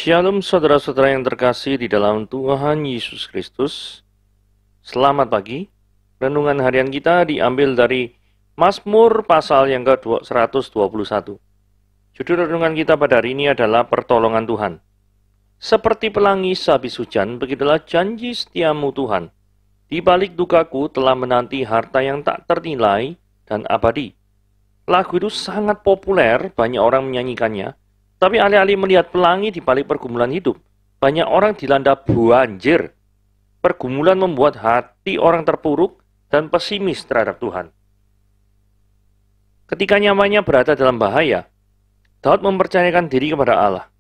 Shalom saudara-saudara yang terkasih di dalam Tuhan Yesus Kristus. Selamat pagi. Renungan harian kita diambil dari Mazmur pasal yang ke-121. Judul renungan kita pada hari ini adalah Pertolongan Tuhan. Seperti pelangi sehabis hujan, begitulah janji setiamu Tuhan. Di balik dukaku telah menanti harta yang tak ternilai dan abadi. Lagu itu sangat populer, banyak orang menyanyikannya. Tapi alih-alih melihat pelangi di balik pergumulan hidup, banyak orang dilanda banjir. Pergumulan membuat hati orang terpuruk dan pesimis terhadap Tuhan. Ketika nyamannya berada dalam bahaya, Daud mempercayakan diri kepada Allah.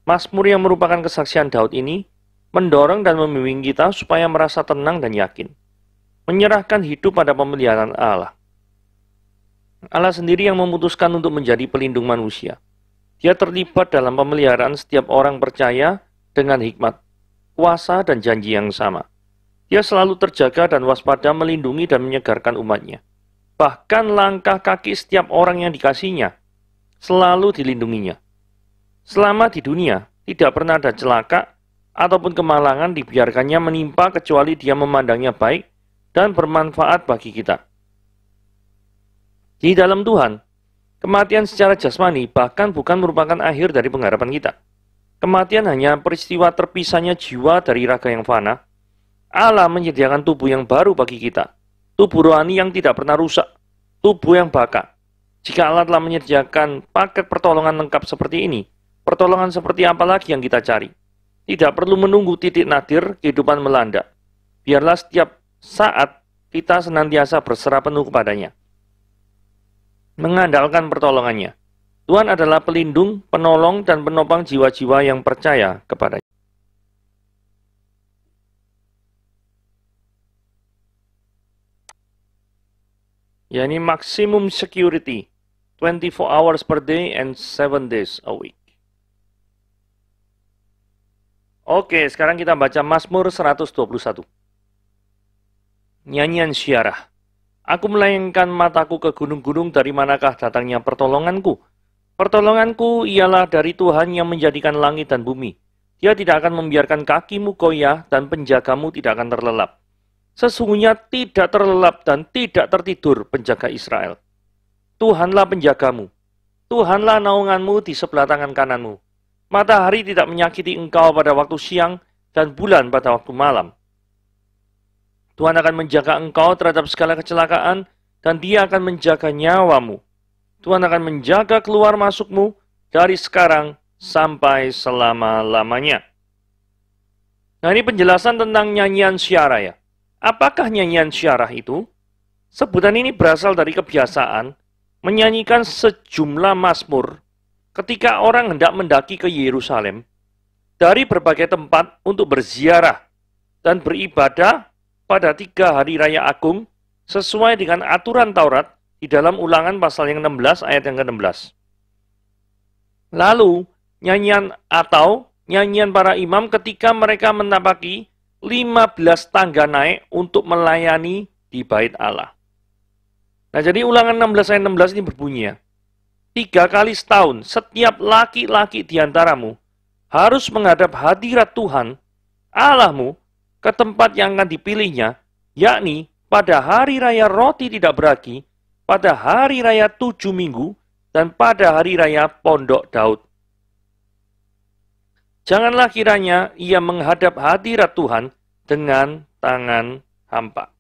Mazmur yang merupakan kesaksian Daud ini mendorong dan membimbing kita supaya merasa tenang dan yakin. Menyerahkan hidup pada pemeliharaan Allah. Allah sendiri yang memutuskan untuk menjadi pelindung manusia. Dia terlibat dalam pemeliharaan setiap orang percaya dengan hikmat, kuasa, dan janji yang sama. Dia selalu terjaga dan waspada melindungi dan menyegarkan umatnya. Bahkan langkah kaki setiap orang yang dikasihnya selalu dilindunginya. Selama di dunia, tidak pernah ada celaka ataupun kemalangan dibiarkannya menimpa kecuali dia memandangnya baik dan bermanfaat bagi kita. Di dalam Tuhan, kematian secara jasmani bahkan bukan merupakan akhir dari pengharapan kita. Kematian hanya peristiwa terpisahnya jiwa dari raga yang fana. Allah menyediakan tubuh yang baru bagi kita. Tubuh rohani yang tidak pernah rusak. Tubuh yang baka. Jika Allah telah menyediakan paket pertolongan lengkap seperti ini, pertolongan seperti apa lagi yang kita cari? Tidak perlu menunggu titik nadir kehidupan melanda. Biarlah setiap saat kita senantiasa berserah penuh kepadanya. Mengandalkan pertolongannya. Tuhan adalah pelindung, penolong, dan penopang jiwa-jiwa yang percaya kepadanya. Yani maximum security, 24 hours per day and 7 days a week. Oke, sekarang kita baca Mazmur 121. Nyanyian syiarah. Aku melayangkan mataku ke gunung-gunung, dari manakah datangnya pertolonganku? Pertolonganku ialah dari Tuhan yang menjadikan langit dan bumi. Dia tidak akan membiarkan kakimu goyah dan penjagamu tidak akan terlelap. Sesungguhnya tidak terlelap dan tidak tertidur penjaga Israel. Tuhanlah penjagamu. Tuhanlah naunganmu di sebelah tangan kananmu. Matahari tidak menyakiti engkau pada waktu siang dan bulan pada waktu malam. Tuhan akan menjaga engkau terhadap segala kecelakaan, dan Dia akan menjaga nyawamu. Tuhan akan menjaga keluar masukmu dari sekarang sampai selama-lamanya. Nah, ini penjelasan tentang nyanyian syiarah ya. Apakah nyanyian syiarah itu? Sebutan ini berasal dari kebiasaan menyanyikan sejumlah mazmur ketika orang hendak mendaki ke Yerusalem dari berbagai tempat untuk berziarah dan beribadah pada 3 hari raya agung sesuai dengan aturan Taurat di dalam Ulangan pasal yang 16 ayat yang ke-16. Lalu nyanyian para imam ketika mereka menapaki 15 tangga naik untuk melayani di bait Allah. Nah, jadi Ulangan 16 ayat 16 ini berbunyi ya. 3 kali setahun setiap laki-laki di antaramu harus menghadap hadirat Tuhan Allahmu ke tempat yang akan dipilihnya, yakni pada hari raya roti tidak beragi, pada hari raya 7 minggu, dan pada hari raya pondok Daud. Janganlah kiranya ia menghadap hadirat Tuhan dengan tangan hampa.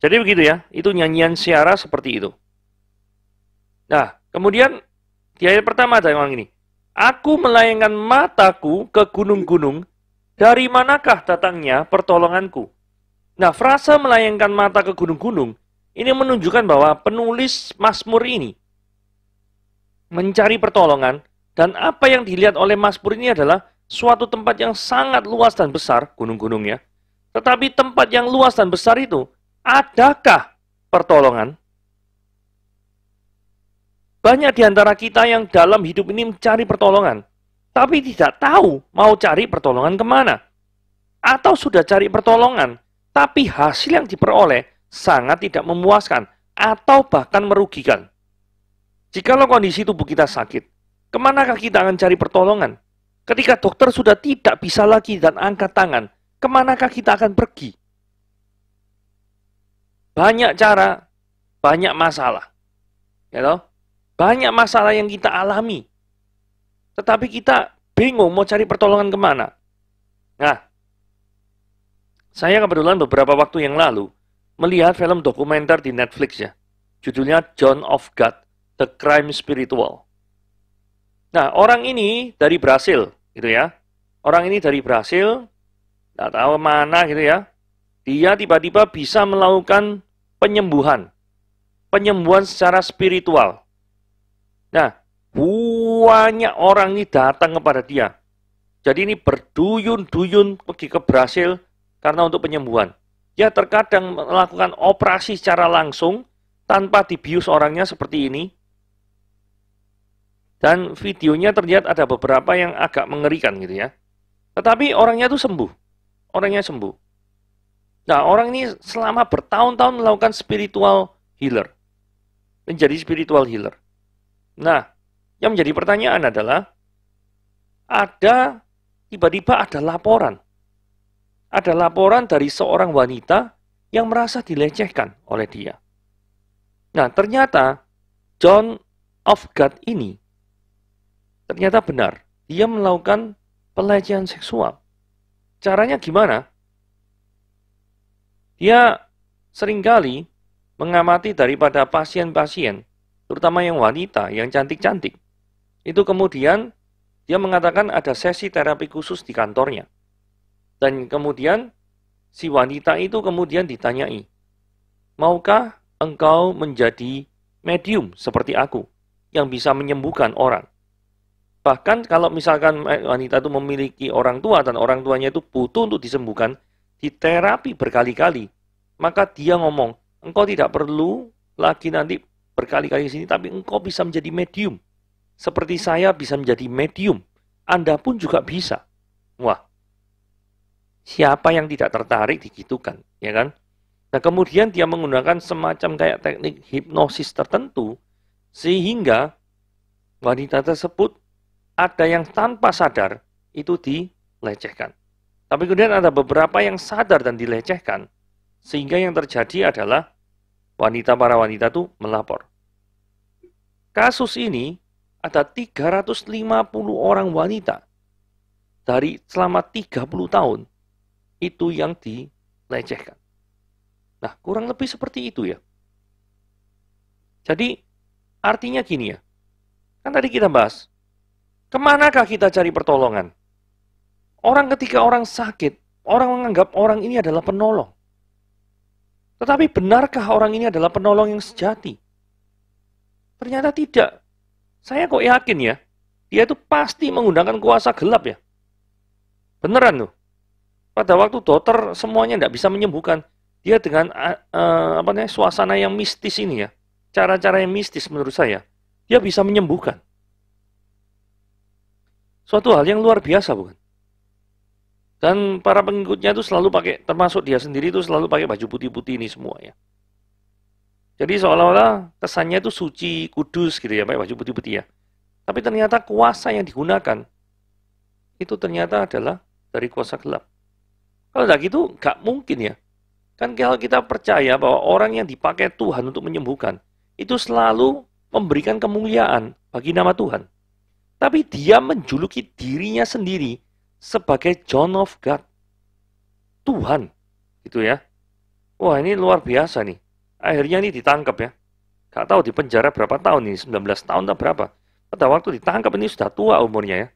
Jadi begitu ya, itu nyanyian syiarah seperti itu. Nah, kemudian di ayat pertama ada yang ini. Aku melayangkan mataku ke gunung-gunung, dari manakah datangnya pertolonganku? Nah, frasa melayangkan mata ke gunung-gunung ini menunjukkan bahwa penulis Mazmur ini mencari pertolongan, dan apa yang dilihat oleh Mazmur ini adalah suatu tempat yang sangat luas dan besar, gunung-gunung ya. Tetapi tempat yang luas dan besar itu, adakah pertolongan? Banyak di antara kita yang dalam hidup ini mencari pertolongan, tapi tidak tahu mau cari pertolongan kemana. Atau sudah cari pertolongan, tapi hasil yang diperoleh sangat tidak memuaskan atau bahkan merugikan. Jikalau kondisi tubuh kita sakit, kemanakah kita akan cari pertolongan? Ketika dokter sudah tidak bisa lagi dan angkat tangan, kemanakah kita akan pergi? Banyak cara, banyak masalah. Ya toh? Banyak masalah yang kita alami. Tetapi kita bingung mau cari pertolongan kemana. Nah, saya kebetulan beberapa waktu yang lalu melihat film dokumenter di Netflix ya. Judulnya John of God, The Crime Spiritual. Nah, orang ini dari Brasil, gitu ya. Orang ini dari Brasil, nggak tahu mana gitu ya. Dia tiba-tiba bisa melakukan penyembuhan. Penyembuhan secara spiritual. Nah, banyak orang ini datang kepada dia. Jadi ini berduyun-duyun pergi ke Brasil karena untuk penyembuhan. Dia terkadang melakukan operasi secara langsung tanpa dibius orangnya seperti ini. Dan videonya terlihat ada beberapa yang agak mengerikan gitu ya. Tetapi orangnya itu sembuh. Orangnya sembuh. Nah, orang ini selama bertahun-tahun melakukan spiritual healer. Menjadi spiritual healer. Nah, yang menjadi pertanyaan adalah, tiba-tiba ada laporan. Ada laporan dari seorang wanita yang merasa dilecehkan oleh dia. Nah, ternyata John of God ini ternyata benar. Dia melakukan pelecehan seksual. Caranya gimana? Dia seringkali mengamati daripada pasien-pasien, terutama yang wanita, yang cantik-cantik. Itu kemudian dia mengatakan ada sesi terapi khusus di kantornya. Dan kemudian si wanita itu kemudian ditanyai, maukah engkau menjadi medium seperti aku yang bisa menyembuhkan orang? Bahkan kalau misalkan wanita itu memiliki orang tua dan orang tuanya itu butuh untuk disembuhkan, diterapi berkali-kali, maka dia ngomong, engkau tidak perlu lagi nanti berkali-kali di sini, tapi engkau bisa menjadi medium. Seperti saya bisa menjadi medium, Anda pun juga bisa. Wah, siapa yang tidak tertarik digitukan, ya kan? Nah, kemudian dia menggunakan semacam kayak teknik hipnosis tertentu, sehingga wanita tersebut ada yang tanpa sadar itu dilecehkan. Tapi kemudian ada beberapa yang sadar dan dilecehkan, sehingga yang terjadi adalah para wanita itu melapor. Kasus ini ada 350 orang wanita dari selama 30 tahun itu yang dilecehkan. Nah, kurang lebih seperti itu ya. Jadi, artinya gini ya. Kan tadi kita bahas, kemanakah kita cari pertolongan? Ketika orang sakit, orang menganggap orang ini adalah penolong. Tetapi benarkah orang ini adalah penolong yang sejati? Ternyata tidak. Saya kok yakin ya, dia itu pasti menggunakan kuasa gelap ya. Beneran tuh. Pada waktu dokter semuanya tidak bisa menyembuhkan, dia dengan suasana yang mistis ini ya, cara-cara yang mistis menurut saya, dia bisa menyembuhkan. Suatu hal yang luar biasa bukan? Dan para pengikutnya itu selalu pakai, termasuk dia sendiri itu selalu pakai baju putih-putih ini semua ya. Jadi seolah-olah kesannya itu suci, kudus gitu ya, pakai baju putih-putih ya. Tapi ternyata kuasa yang digunakan itu ternyata adalah dari kuasa gelap. Kalau tidak gitu, nggak mungkin ya. Kan kalau kita percaya bahwa orang yang dipakai Tuhan untuk menyembuhkan, itu selalu memberikan kemuliaan bagi nama Tuhan. Tapi dia menjuluki dirinya sendiri sebagai John of God. Tuhan. Gitu ya. Wah, ini luar biasa nih. Akhirnya ini ditangkap ya. Gak tahu di penjara berapa tahun ini, 19 tahun atau berapa. Pada waktu ditangkap ini sudah tua umurnya ya.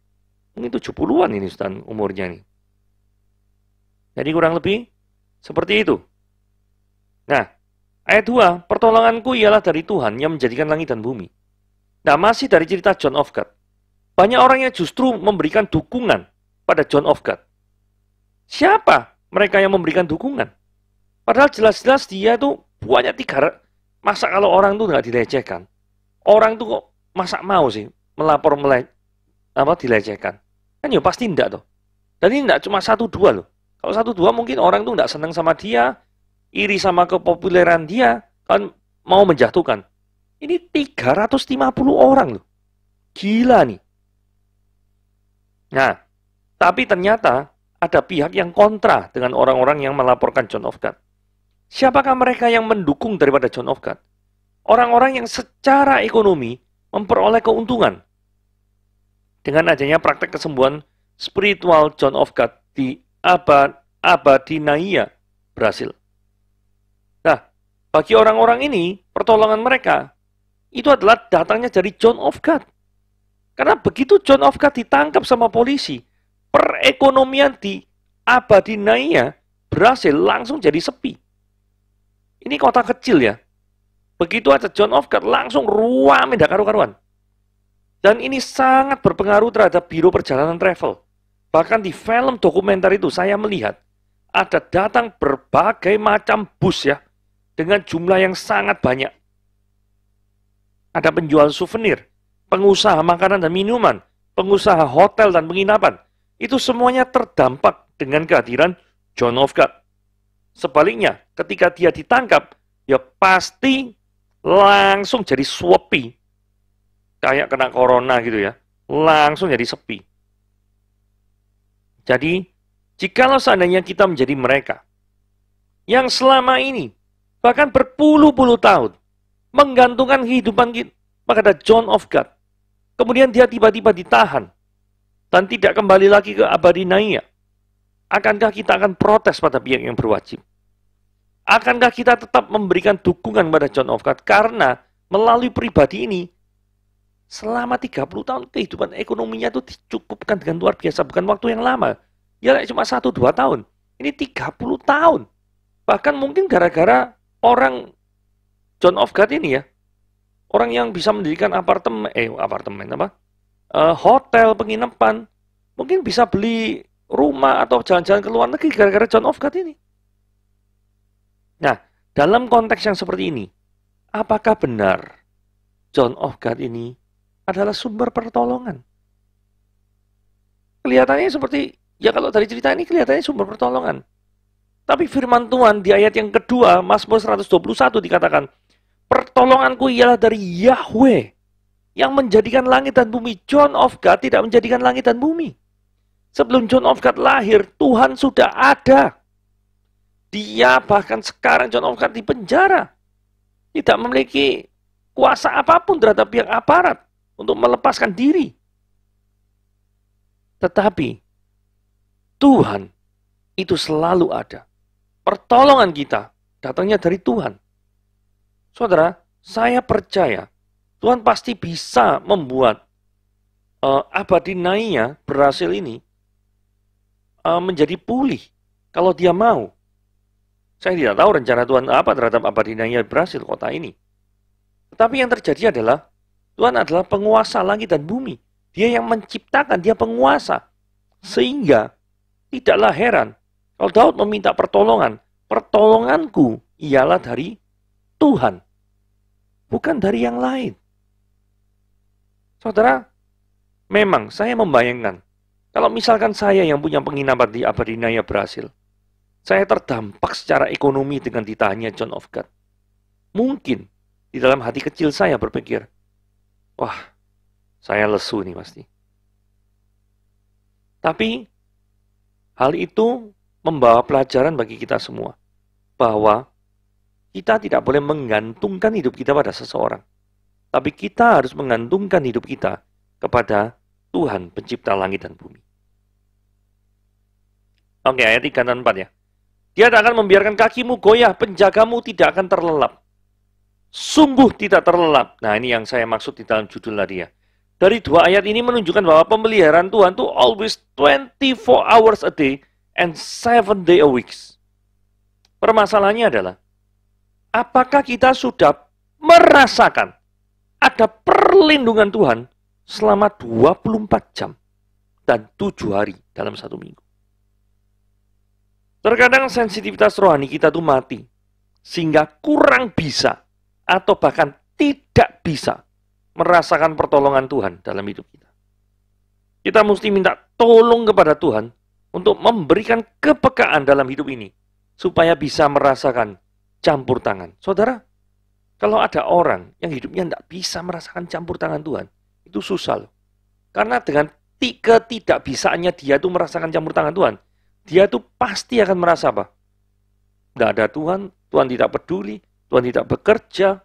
Mungkin 70-an ini sudah umurnya nih. Jadi kurang lebih seperti itu. Nah, ayat 2, pertolonganku ialah dari Tuhan yang menjadikan langit dan bumi. Nah, masih dari cerita John of God. Banyak orang yang justru memberikan dukungan pada John of God. Siapa mereka yang memberikan dukungan? Padahal jelas-jelas dia itu banyak masa kalau orang itu nggak dilecehkan? Orang itu kok masa mau sih melapor dilecehkan? Kan ya pasti enggak toh. Dan ini enggak cuma 1-2 loh. Kalau 1-2 mungkin orang itu enggak senang sama dia, iri sama kepopuleran dia, kan mau menjatuhkan. Ini 350 orang loh. Gila nih. Nah, tapi ternyata ada pihak yang kontra dengan orang-orang yang melaporkan John of God. Siapakah mereka yang mendukung daripada John of God? Orang-orang yang secara ekonomi memperoleh keuntungan dengan adanya praktek kesembuhan spiritual John of God di Aberdeenshire, Brasil. Nah, bagi orang-orang ini, pertolongan mereka itu adalah datangnya dari John of God. Karena begitu John of God ditangkap sama polisi, perekonomian di Aberdeenshire, Brasil langsung jadi sepi. Ini kota kecil ya. Begitu aja John of God langsung ruame ndak karu-karuan. Dan ini sangat berpengaruh terhadap biro perjalanan travel. Bahkan di film dokumenter itu saya melihat ada datang berbagai macam bus ya dengan jumlah yang sangat banyak. Ada penjual souvenir, pengusaha makanan dan minuman, pengusaha hotel dan penginapan. Itu semuanya terdampak dengan kehadiran John of God. Sebaliknya, ketika dia ditangkap, ya pasti langsung jadi sepi. Kayak kena corona gitu ya. Langsung jadi sepi. Jadi, jikalau seandainya kita menjadi mereka yang selama ini, bahkan berpuluh-puluh tahun, menggantungkan kehidupan kita pada John of God, kemudian dia tiba-tiba ditahan, dan tidak kembali lagi ke Aberdeenshire, akankah kita akan protes pada pihak yang berwajib? Akankah kita tetap memberikan dukungan pada John of God? Karena melalui pribadi ini, selama 30 tahun kehidupan ekonominya itu dicukupkan dengan luar biasa. Bukan waktu yang lama. Ya cuma 1-2 tahun. Ini 30 tahun. Bahkan mungkin gara-gara orang John of God ini ya. Orang yang bisa mendirikan hotel, penginapan. Mungkin bisa beli rumah atau jalan-jalan ke luar negeri gara-gara John of God ini. Nah, dalam konteks yang seperti ini, apakah benar John of God ini adalah sumber pertolongan? Kelihatannya seperti, ya kalau dari cerita ini kelihatannya sumber pertolongan. Tapi firman Tuhan di ayat yang kedua, Mazmur 121 dikatakan, pertolonganku ialah dari Yahweh yang menjadikan langit dan bumi. John of God tidak menjadikan langit dan bumi. Sebelum John of God lahir, Tuhan sudah ada. Dia bahkan sekarang John of God di penjara. Tidak memiliki kuasa apapun terhadap pihak aparat untuk melepaskan diri. Tetapi Tuhan itu selalu ada. Pertolongan kita datangnya dari Tuhan. Saudara, saya percaya Tuhan pasti bisa membuat Aberdeenshire Brasil ini menjadi pulih kalau dia mau. Saya tidak tahu rencana Tuhan apa terhadap Aberdeenshire Brasil, kota ini. Tetapi yang terjadi adalah Tuhan adalah penguasa langit dan bumi. Dia yang menciptakan, dia penguasa. Sehingga tidaklah heran kalau Daud meminta pertolongan. Pertolonganku ialah dari Tuhan, bukan dari yang lain. Saudara, memang saya membayangkan kalau misalkan saya yang punya penginapan di Aberdeenshire Brasil, saya terdampak secara ekonomi dengan ditahannya John of God. Mungkin di dalam hati kecil saya berpikir, wah, saya lesu nih pasti. Tapi hal itu membawa pelajaran bagi kita semua. Bahwa kita tidak boleh menggantungkan hidup kita pada seseorang. Tapi kita harus menggantungkan hidup kita kepada Tuhan pencipta langit dan bumi. Oke, ayat 3 dan 4 ya. Dia tak akan membiarkan kakimu goyah, penjagamu tidak akan terlelap. Sungguh tidak terlelap. Nah, ini yang saya maksud di dalam judul tadi ya. Dari dua ayat ini menunjukkan bahwa pemeliharaan Tuhan itu always 24 hours a day and 7 days a week. Permasalahannya adalah, apakah kita sudah merasakan ada perlindungan Tuhan selama 24 jam dan 7 hari dalam satu minggu? Terkadang sensitivitas rohani kita tuh mati, sehingga kurang bisa atau bahkan tidak bisa merasakan pertolongan Tuhan dalam hidup kita. Kita mesti minta tolong kepada Tuhan untuk memberikan kepekaan dalam hidup ini, supaya bisa merasakan campur tangan. Saudara, kalau ada orang yang hidupnya tidak bisa merasakan campur tangan Tuhan, itu susah loh. Karena dengan ketidakbisaannya dia itu merasakan campur tangan Tuhan, dia itu pasti akan merasa apa? Nggak ada Tuhan, Tuhan tidak peduli, Tuhan tidak bekerja,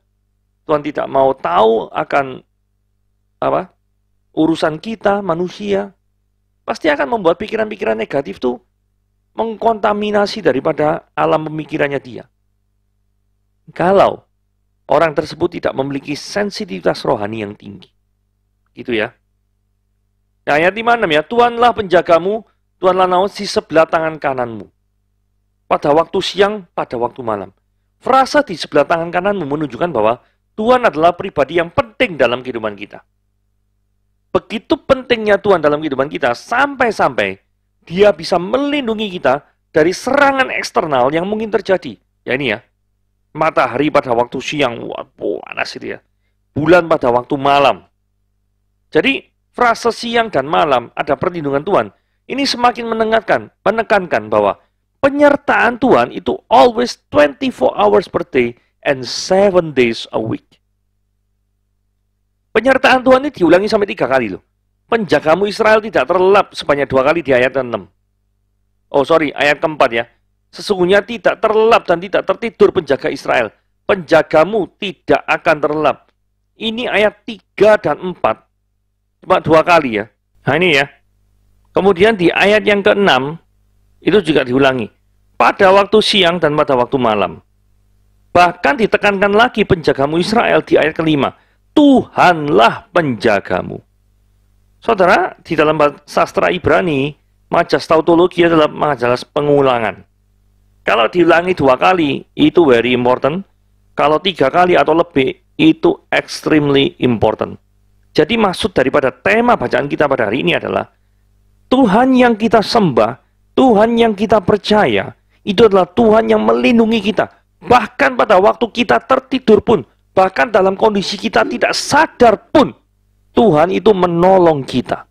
Tuhan tidak mau tahu akan apa? Urusan kita, manusia. Pasti akan membuat pikiran-pikiran negatif itu mengkontaminasi daripada alam pemikirannya dia. Kalau orang tersebut tidak memiliki sensitivitas rohani yang tinggi. Gitu ya. Nah, ayat 56 ya, Tuhanlah penjagamu, Tuhanlah naungan di sebelah tangan kananmu. Pada waktu siang, pada waktu malam. Frasa di sebelah tangan kananmu menunjukkan bahwa Tuhan adalah pribadi yang penting dalam kehidupan kita. Begitu pentingnya Tuhan dalam kehidupan kita, sampai-sampai Dia bisa melindungi kita dari serangan eksternal yang mungkin terjadi. Ya ini ya, matahari pada waktu siang, wah panas itu ya. Bulan pada waktu malam. Jadi, frase siang dan malam ada perlindungan Tuhan. Ini semakin menekankan bahwa penyertaan Tuhan itu always 24 hours per day and 7 days a week. Penyertaan Tuhan ini diulangi sampai 3 kali loh. Penjagamu Israel tidak terlelap sebanyak 2 kali di ayat 6. Ayat keempat ya. Sesungguhnya tidak terlelap dan tidak tertidur penjaga Israel. Penjagamu tidak akan terlelap. Ini ayat 3 dan 4. Cuma 2 kali ya. Nah ini ya. Kemudian di ayat yang ke-6, itu juga diulangi. Pada waktu siang dan pada waktu malam. Bahkan ditekankan lagi penjagamu Israel di ayat ke-5. Tuhanlah penjagamu. Saudara, di dalam sastra Ibrani, majas tautologi adalah majas pengulangan. Kalau diulangi 2 kali, itu very important. Kalau 3 kali atau lebih, itu extremely important. Jadi maksud daripada tema bacaan kita pada hari ini adalah Tuhan yang kita sembah, Tuhan yang kita percaya, itu adalah Tuhan yang melindungi kita. Bahkan pada waktu kita tertidur pun, bahkan dalam kondisi kita tidak sadar pun, Tuhan itu menolong kita.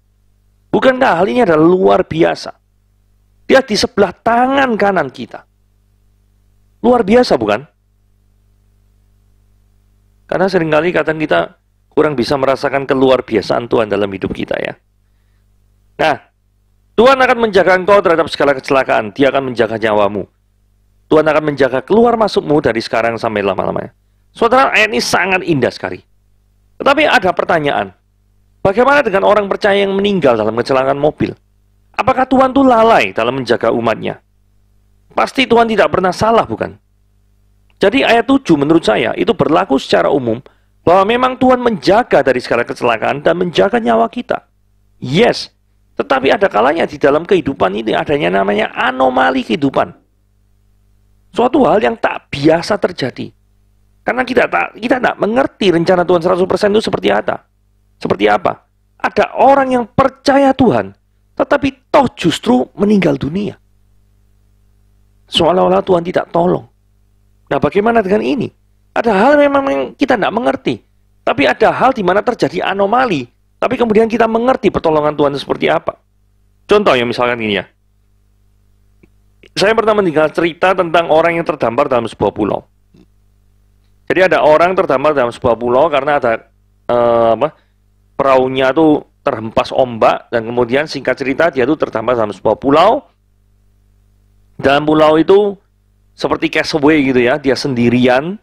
Bukankah hal ini adalah luar biasa? Dia di sebelah tangan kanan kita. Luar biasa bukan? Karena seringkali kadang kita kurang bisa merasakan keluar biasaan Tuhan dalam hidup kita ya. Nah, Tuhan akan menjaga engkau terhadap segala kecelakaan. Dia akan menjaga nyawamu. Tuhan akan menjaga keluar masukmu dari sekarang sampai lama-lamanya. Saudara, ayat ini sangat indah sekali. Tetapi ada pertanyaan. Bagaimana dengan orang percaya yang meninggal dalam kecelakaan mobil? Apakah Tuhan itu lalai dalam menjaga umatnya? Pasti Tuhan tidak pernah salah, bukan? Jadi ayat 7 menurut saya itu berlaku secara umum bahwa memang Tuhan menjaga dari segala kecelakaan dan menjaga nyawa kita. Yes, tetapi ada kalanya di dalam kehidupan ini adanya namanya anomali kehidupan. Suatu hal yang tak biasa terjadi. Karena kita tak mengerti rencana Tuhan 100% itu seperti apa. Seperti apa? Ada orang yang percaya Tuhan, tetapi toh justru meninggal dunia. Seolah-olah Tuhan tidak tolong. Nah, bagaimana dengan ini? Ada hal memang yang kita tidak mengerti. Tapi ada hal di mana terjadi anomali. Tapi kemudian kita mengerti pertolongan Tuhan seperti apa. Contoh ya misalkan ini ya. Saya pernah mendengar cerita tentang orang yang terdampar dalam sebuah pulau. Jadi ada orang terdampar dalam sebuah pulau karena ada perahunya tuh terhempas ombak. Dan kemudian singkat cerita dia tuh terdampar dalam sebuah pulau. Dalam pulau itu seperti castaway gitu ya. Dia sendirian.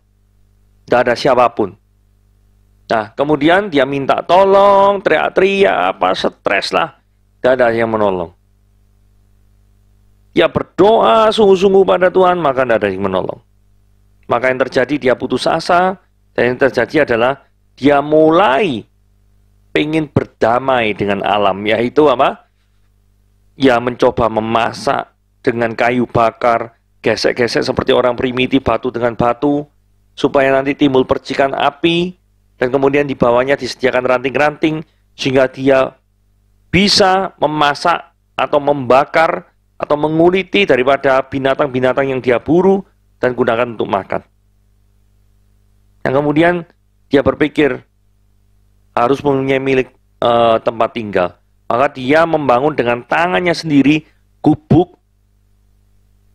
Tidak ada siapapun. Nah, kemudian dia minta tolong, teriak-teriak, stres lah. Tidak ada yang menolong. Dia berdoa sungguh-sungguh pada Tuhan, maka tidak ada yang menolong. Maka yang terjadi dia putus asa, dan yang terjadi adalah dia mulai pengen berdamai dengan alam, yaitu apa? Ya mencoba memasak dengan kayu bakar, gesek-gesek seperti orang primitif, batu dengan batu, supaya nanti timbul percikan api, dan kemudian di bawahnya disediakan ranting-ranting, sehingga dia bisa memasak atau membakar atau menguliti daripada binatang-binatang yang dia buru dan gunakan untuk makan. Yang kemudian dia berpikir harus mempunyai milik tempat tinggal. Maka dia membangun dengan tangannya sendiri gubuk,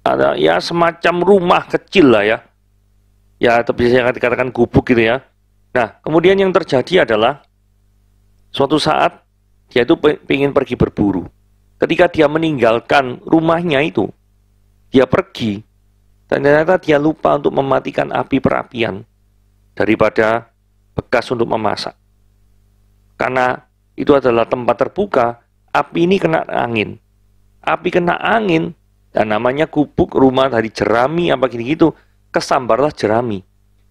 ada ya semacam rumah kecil lah ya. Ya, tapi saya dikatakan gubuk gitu ya. Nah, kemudian yang terjadi adalah suatu saat Dia itu ingin pergi berburu. Ketika dia meninggalkan rumahnya itu, dia pergi, dan ternyata dia lupa untuk mematikan api perapian daripada bekas untuk memasak. Karena itu adalah tempat terbuka, api ini kena angin. Api kena angin, dan namanya gubuk rumah dari jerami apa gitu, kesambarlah jerami.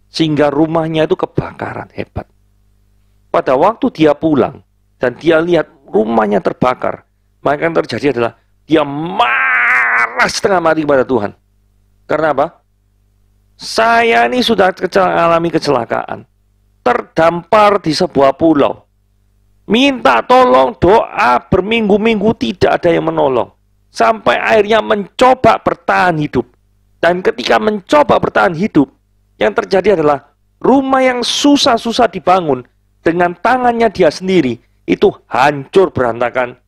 Sehingga rumahnya itu kebakaran hebat. Pada waktu dia pulang, dan dia lihat rumahnya terbakar, maka yang terjadi adalah dia marah setengah mati kepada Tuhan. Karena apa? Saya ini sudah alami kecelakaan, terdampar di sebuah pulau. Minta tolong, doa berminggu-minggu tidak ada yang menolong. Sampai akhirnya mencoba bertahan hidup. Dan ketika mencoba bertahan hidup, yang terjadi adalah rumah yang susah-susah dibangun dengan tangannya dia sendiri, itu hancur berantakan,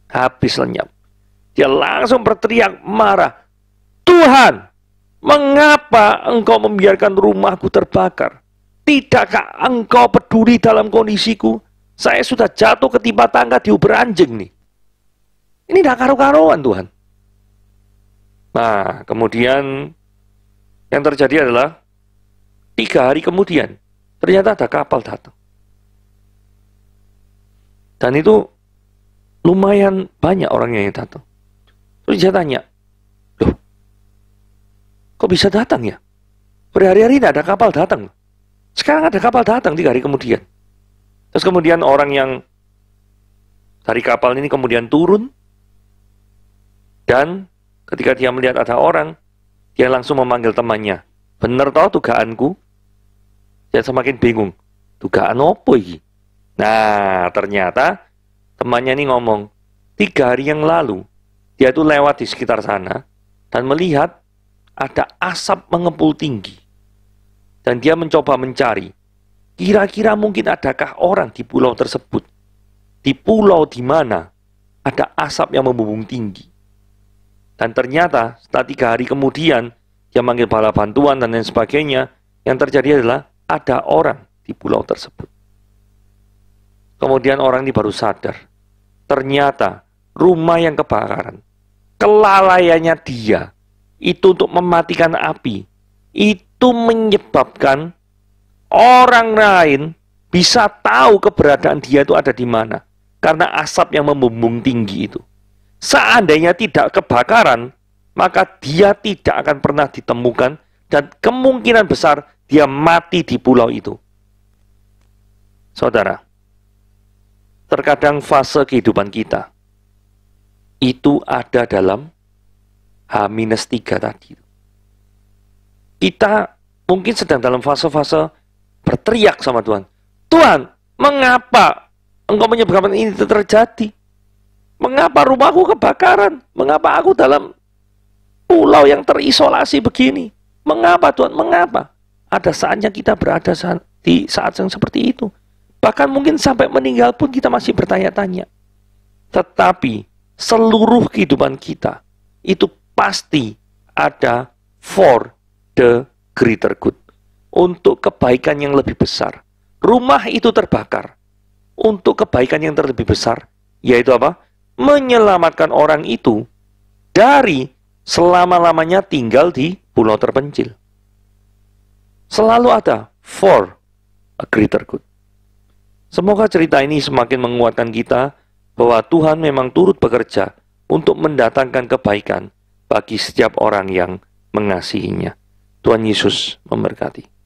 habis lenyap. Dia langsung berteriak marah, Tuhan, mengapa engkau membiarkan rumahku terbakar? Tidakkah engkau peduli dalam kondisiku? Saya sudah jatuh ketimpa tangga diuber anjing nih. Ini tidak karu-karuan Tuhan. Nah, kemudian yang terjadi adalah 3 hari kemudian, ternyata ada kapal datang. Dan itu lumayan banyak orang yang datang. Terus dia tanya, loh, kok bisa datang ya? Berhari-hari tidak ada kapal datang. Sekarang ada kapal datang 3 hari kemudian. Terus kemudian orang yang dari kapal ini kemudian turun. Dan ketika dia melihat ada orang, dia langsung memanggil temannya. Bener toh dugaanku? Dia semakin bingung. Dugaan apa ini? Nah, ternyata temannya ini ngomong, 3 hari yang lalu, dia tuh lewat di sekitar sana, dan melihat ada asap mengepul tinggi. Dan dia mencoba mencari, kira-kira mungkin adakah orang di pulau tersebut? Di pulau di mana ada asap yang membumbung tinggi. Dan ternyata setelah 3 hari kemudian, dia manggil bala bantuan dan lain sebagainya, yang terjadi adalah ada orang di pulau tersebut. Kemudian orang ini baru sadar, ternyata rumah yang kebakaran, kelalaiannya dia, itu untuk mematikan api, itu menyebabkan orang lain bisa tahu keberadaan dia itu ada di mana, karena asap yang membumbung tinggi itu. Seandainya tidak kebakaran, maka dia tidak akan pernah ditemukan, dan kemungkinan besar dia mati di pulau itu. Saudara, terkadang fase kehidupan kita itu ada dalam H-3 tadi. Kita mungkin sedang dalam fase-fase berteriak sama Tuhan. Tuhan, mengapa engkau menyebabkan ini terjadi? Mengapa rumahku kebakaran? Mengapa aku dalam pulau yang terisolasi begini? Mengapa Tuhan? Mengapa? Ada saatnya kita berada di saat yang seperti itu. Bahkan mungkin sampai meninggal pun kita masih bertanya-tanya. Tetapi seluruh kehidupan kita itu pasti ada for the greater good. Untuk kebaikan yang lebih besar. Rumah itu terbakar. Untuk kebaikan yang terlebih besar. Yaitu apa? Menyelamatkan orang itu dari selama-lamanya tinggal di pulau terpencil. Selalu ada for a greater good. Semoga cerita ini semakin menguatkan kita bahwa Tuhan memang turut bekerja untuk mendatangkan kebaikan bagi setiap orang yang mengasihinya. Tuhan Yesus memberkati.